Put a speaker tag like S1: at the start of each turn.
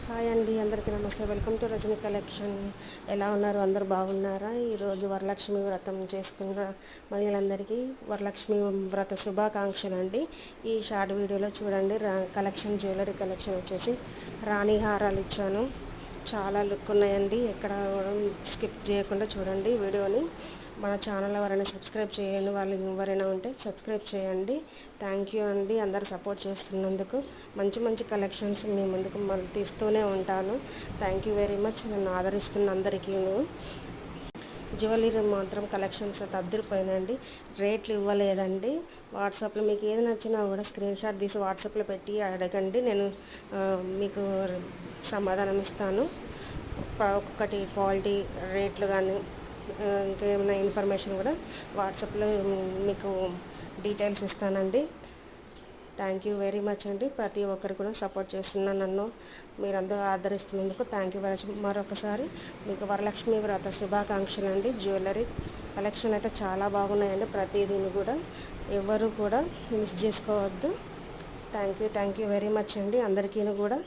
S1: Hi అండి, అందరికీ నమస్తే. Welcome to Rajani collection. ఎలా ఉన్నారు? అందరు బాగున్నారా? ఈరోజు వరలక్ష్మి వ్రతం చేసుకున్న మహిళలందరికీ వరలక్ష్మి వ్రత శుభాకాంక్షలు అండి. ఈ షార్ట్ వీడియోలో చూడండి. కలెక్షన్ జ్యువెలరీ కలెక్షన్ వచ్చేసి రాణి హారాలు ఇచ్చాను. చాలా లుక్ ఉన్నాయండి. ఎక్కడ స్కిప్ చేయకుండా చూడండి వీడియోని. మన ఛానల్ ఎవరైనా సబ్స్క్రైబ్ చేయని వాళ్ళు ఎవరైనా ఉంటే సబ్స్క్రైబ్ చేయండి. థ్యాంక్ యూ అండి, అందరు సపోర్ట్ చేస్తున్నందుకు. మంచి మంచి కలెక్షన్స్ మీ ముందుకు మళ్ళీ తీస్తూనే ఉంటాను. థ్యాంక్ యూ వెరీ మచ్ నన్ను ఆదరిస్తున్న అందరికీ. జ్యువెలరీ మాత్రం కలెక్షన్స్ అయితే అద్దరిపోయినండి. రేట్లు ఇవ్వలేదండి. వాట్సాప్లో మీకు ఏది నచ్చినా కూడా స్క్రీన్ షాట్ తీసి వాట్సాప్లో పెట్టి అడగండి, నేను మీకు సమాధానం ఇస్తాను. ఒక్కొక్కటి క్వాలిటీ, రేట్లు కానీ ఇంకేమైనా ఇన్ఫర్మేషన్ కూడా వాట్సాప్లో మీకు డీటెయిల్స్ ఇస్తానండి. థ్యాంక్ యూ వెరీ మచ్ అండి. ప్రతి ఒక్కరు కూడా సపోర్ట్ చేస్తున్న నన్ను మీరందరూ ఆదరిస్తున్నందుకు థ్యాంక్ యూ వెరీ మచ్. మరొకసారి మీకు వరలక్ష్మి వ్రత శుభాకాంక్షలు అండి. జ్యువెలరీ కలెక్షన్ అయితే చాలా బాగున్నాయండి. ప్రతిదీని కూడా ఎవరు కూడా మిస్ చేసుకోవద్దు. థ్యాంక్ యూ వెరీ మచ్ అండి అందరికీ కూడా.